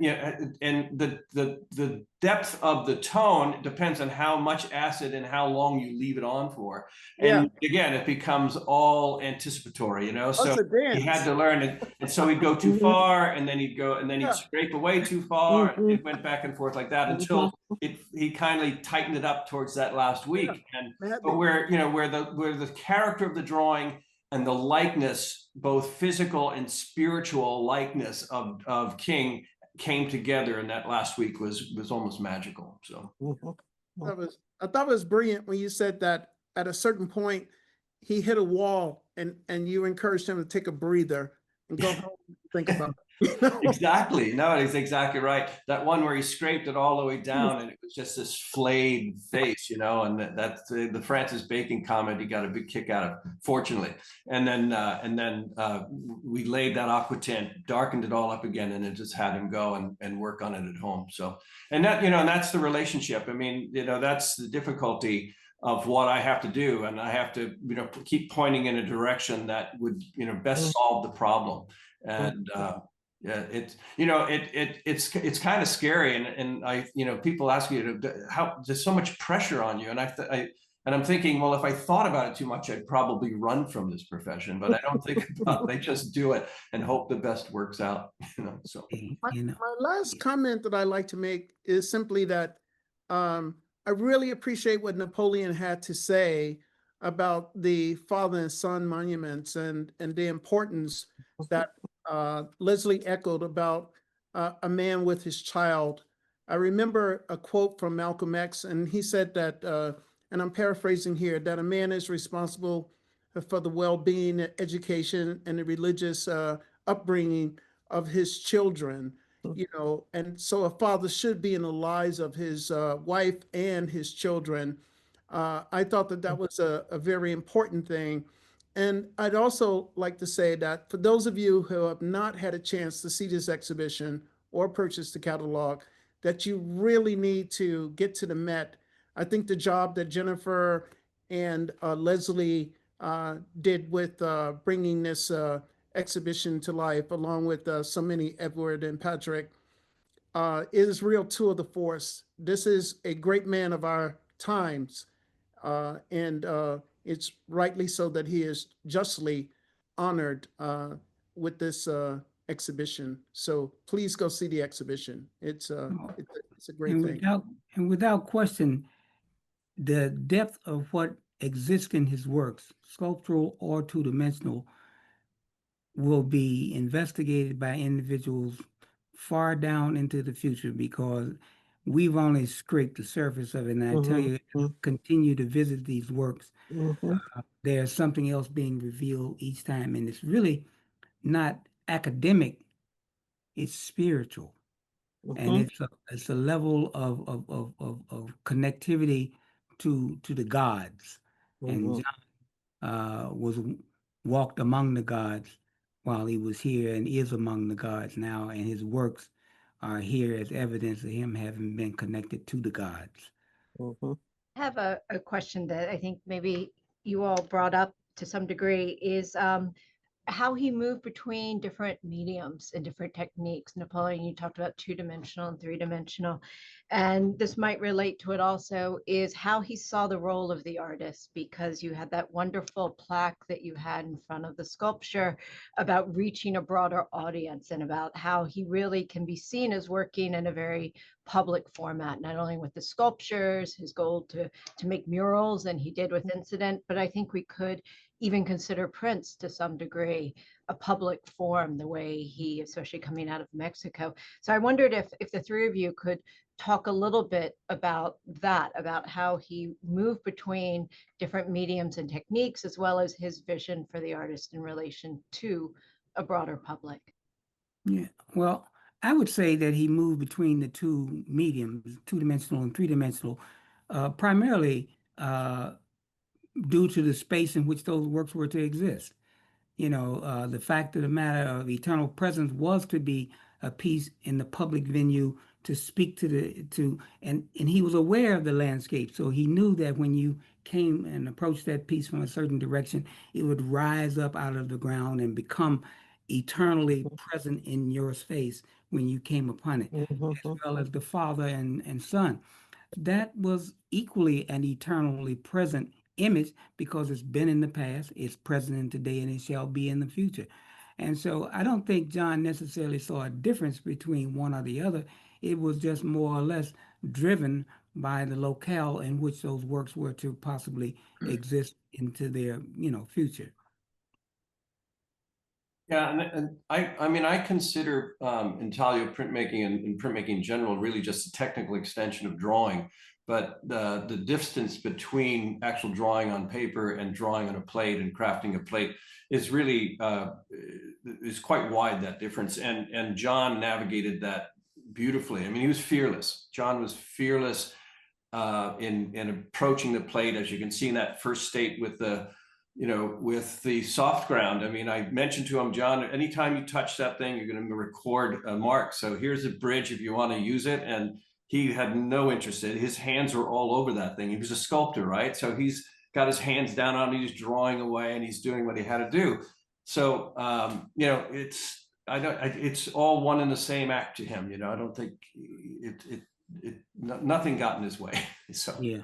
the depth of the tone depends on how much acid and how long you leave it on for. And again, it becomes all anticipatory, so he had to learn it. And so he'd go too far, and then he'd scrape away too far. And it went back and forth like that until he kindly tightened it up towards that last week. But where the character of the drawing and the likeness, both physical and spiritual likeness of King, came together in that last week was almost magical. So I thought it was brilliant when you said that at a certain point he hit a wall and you encouraged him to take a breather and go home and think about it. Exactly. No, he's exactly right. That one where he scraped it all the way down and it was just this flayed face, and that's the Francis Bacon comment he got a big kick out of, fortunately. And then we laid that aqua tint, darkened it all up again, and it just had him go and work on it at home. So, and that, and that's the relationship. I mean, that's the difficulty of what I have to do. And I have to, keep pointing in a direction that would, best solve the problem. And, yeah, it's kind of scary, and I people ask you how there's so much pressure on you, and I'm thinking, well, if I thought about it too much, I'd probably run from this profession, but I don't think about it. I just do it and hope the best works out. So my last comment that I like to make is simply that I really appreciate what Napoleon had to say about the father and son monuments and the importance that Leslie echoed about a man with his child. I remember a quote from Malcolm X, and he said that, and I'm paraphrasing here, that a man is responsible for the well-being, education, and the religious upbringing of his children, and so a father should be in the lives of his wife and his children. I thought that was a very important thing. And I'd also like to say that for those of you who have not had a chance to see this exhibition or purchase the catalog, that you really need to get to the Met. I think the job that Jennifer and Leslie did with bringing this exhibition to life, along with so many, Edward and Patrick, is real tour de force. This is a great man of our times, and it's rightly so that he is justly honored with this exhibition. So please go see the exhibition. It's a great thing. Without question, the depth of what exists in his works, sculptural or two-dimensional, will be investigated by individuals far down into the future, because we've only scraped the surface of it. And I tell you, continue to visit these works. There's something else being revealed each time, and it's really not academic, it's spiritual. And it's a level of connectivity to the gods. And John was walked among the gods while he was here, and is among the gods now, and his works are here as evidence of him having been connected to the gods. I have a question that I think maybe you all brought up to some degree, is how he moved between different mediums and different techniques. Napoleon, you talked about two-dimensional and three-dimensional, and this might relate to it also, is how he saw the role of the artist, because you had that wonderful plaque that you had in front of the sculpture about reaching a broader audience, and about how he really can be seen as working in a very public format, not only with the sculptures, his goal to make murals, and he did with Incident, but I think we could even consider prints to some degree a public form, the way he, especially coming out of Mexico. So I wondered if the three of you could talk a little bit about that, about how he moved between different mediums and techniques, as well as his vision for the artist in relation to a broader public. Yeah, well, I would say that he moved between the two mediums, two-dimensional and three-dimensional, primarily due to the space in which those works were to exist. The fact of the matter of eternal presence was to be a piece in the public venue to speak and he was aware of the landscape. So he knew that when you came and approached that piece from a certain direction, it would rise up out of the ground and become eternally present in your space, when you came upon it, as well as the Father and Son. That was equally an eternally present image because it's been in the past, it's present in today, and it shall be in the future. And so I don't think John necessarily saw a difference between one or the other. It was just more or less driven by the locale in which those works were to possibly exist into their, future. Yeah, and I mean, I consider intaglio printmaking and printmaking in general really just a technical extension of drawing. But the distance between actual drawing on paper and drawing on a plate and crafting a plate is really is quite wide, that difference. And John navigated that beautifully. I mean, he was fearless. John was fearless in approaching the plate, as you can see in that first state with the with the soft ground. I mean, I mentioned to him, John, anytime you touch that thing, you're going to record a mark. So here's a bridge if you want to use it. And he had no interest in it. His hands were all over that thing. He was a sculptor, right? So he's got his hands down on it, he's drawing away and he's doing what he had to do. So, it's all one and the same act to him. I don't think nothing got in his way. So, yeah.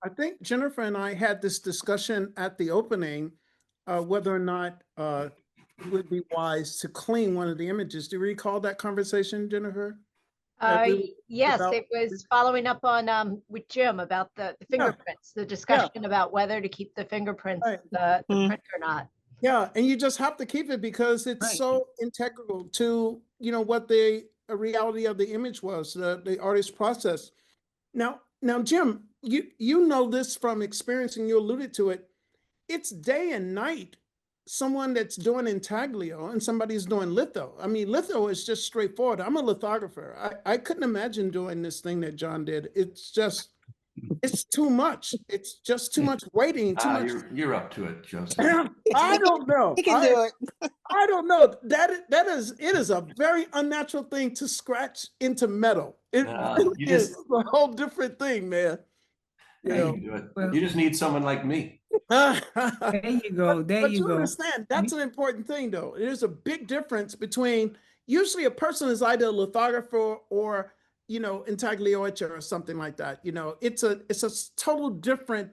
I think Jennifer and I had this discussion at the opening, whether or not it would be wise to clean one of the images. Do you recall that conversation, Jennifer? Yes, about- it was following up on with Jim about the fingerprints, the discussion about whether to keep the fingerprints, Right. the print or not. Yeah, and you just have to keep it because it's Right. so integral to, what the reality of the image was, the artist's process. Now, Jim, you know this from experience, and you alluded to it. It's day and night. Someone that's doing intaglio and somebody's doing litho. I mean, litho is just straightforward. I'm a lithographer. I couldn't imagine doing this thing that John did. It's too much. It's just too much waiting. Too much. You're up to it, Joseph. I don't know. He can do it. I don't know. It is a very unnatural thing to scratch into metal. It really you is just- a whole different thing, man. You can do it. Well- You just need someone like me. There you go. There But you you go. understand, that's an important thing, though. There's a big difference between, usually a person is either a lithographer or, intaglio etcher or something like that. It's a total different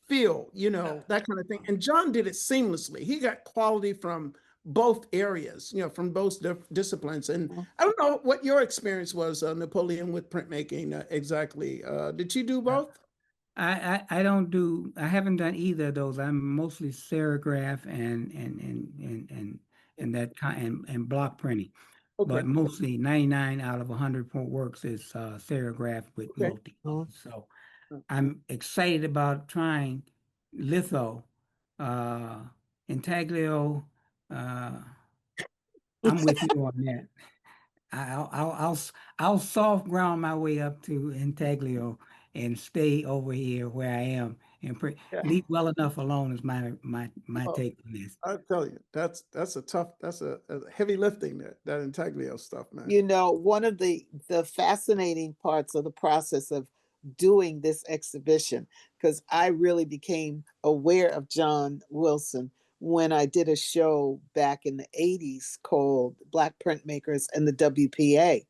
feel, that kind of thing. And John did it seamlessly. He got quality from both areas, from both disciplines. And I don't know what your experience was, Napoleon, with printmaking exactly. Did you do both? I haven't done either of those. I'm mostly serigraph and that kind and block printing. Okay. But mostly 99 out of 100 works is serigraph with Okay. multi. So I'm excited about trying litho, intaglio. I'm with you on that. I'll soft ground my way up to intaglio and stay over here where I am and leave well enough alone is my take on this. I'll tell you, that's a heavy lifting, that intaglio stuff, man. One of the fascinating parts of the process of doing this exhibition, because I really became aware of John Wilson when I did a show back in the 80s called Black Printmakers and the WPA.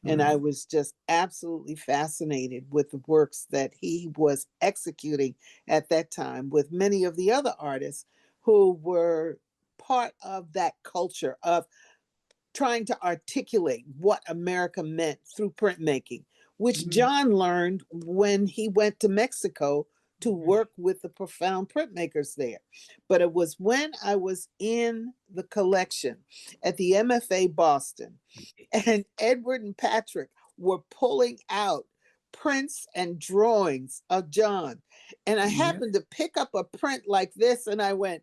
And I was just absolutely fascinated with the works that he was executing at that time with many of the other artists who were part of that culture of trying to articulate what America meant through printmaking, which John learned when he went to Mexico to work with the profound printmakers there. But it was when I was in the collection at the MFA Boston, and Edward and Patrick were pulling out prints and drawings of John. And I happened to pick up a print like this, and I went,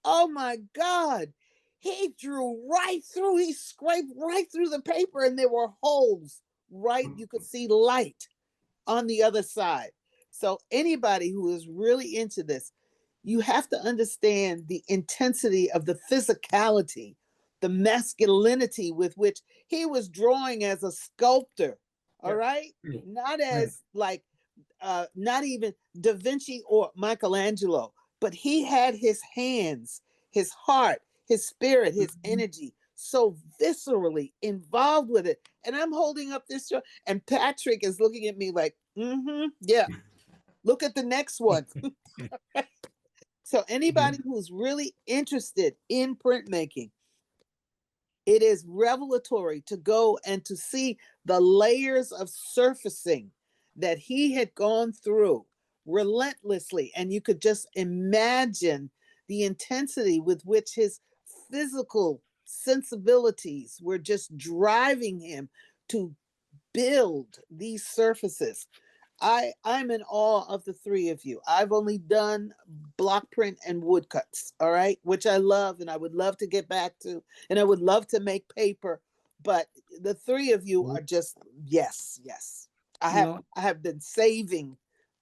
oh my God, he drew right through, he scraped right through the paper, and there were holes, right? You could see light on the other side. So anybody who is really into this, you have to understand the intensity of the physicality, the masculinity with which he was drawing as a sculptor, all right? Not as not even Da Vinci or Michelangelo, but he had his hands, his heart, his spirit, his energy so viscerally involved with it. And I'm holding up this show, and Patrick is looking at me like, yeah, look at the next one. So anybody who's really interested in printmaking, it is revelatory to go and to see the layers of surfacing that he had gone through relentlessly. And you could just imagine the intensity with which his physical sensibilities were just driving him to build these surfaces. I'm in awe of the three of you. I've only done block print and woodcuts, all right, which I love and I would love to get back to, and I would love to make paper, but the three of you are just, yes. I have been saving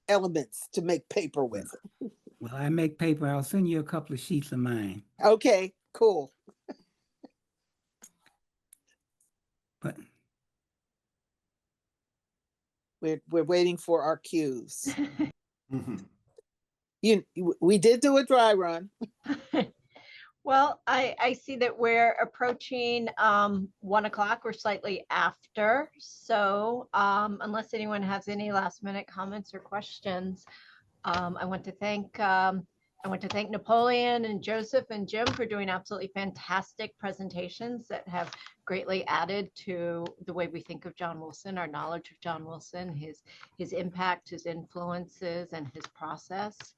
elements to make paper with. Well, I make paper. I'll send you a couple of sheets of mine. Okay, cool. But We're waiting for our cues. We did do a dry run. Well, I see that we're approaching 1 o'clock or slightly after. So unless anyone has any last minute comments or questions, I want to thank Napoleon and Joseph and Jim for doing absolutely fantastic presentations that have greatly added to the way we think of John Wilson, our knowledge of John Wilson, his impact, his influences, and his process.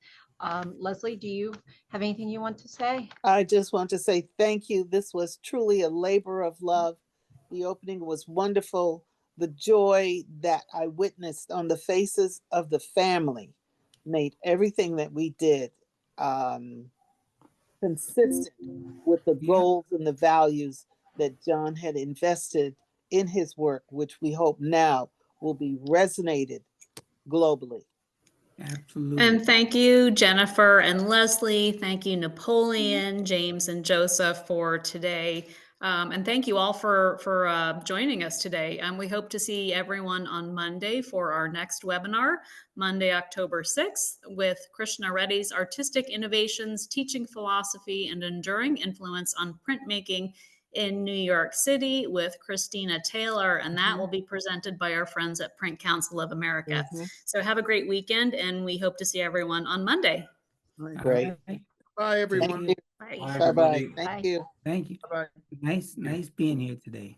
Leslie, do you have anything you want to say? I just want to say thank you. This was truly a labor of love. The opening was wonderful. The joy that I witnessed on the faces of the family made everything that we did consistent with the goals and the values that John had invested in his work, which we hope now will be resonated globally. absolutely. And thank you, Jennifer and Leslie. Thank you, Napoleon, James, and Joseph for today. And thank you all for joining us today. We hope to see everyone on Monday for our next webinar, Monday, October 6th, with Krishna Reddy's Artistic Innovations, Teaching Philosophy, and Enduring Influence on Printmaking in New York City with Christina Taylor, and that will be presented by our friends at Print Council of America. So have a great weekend, and we hope to see everyone on Monday. Great. Bye, everyone. Bye-bye. everybody. Thank Bye. you. Thank you. Bye-bye. Nice being here today.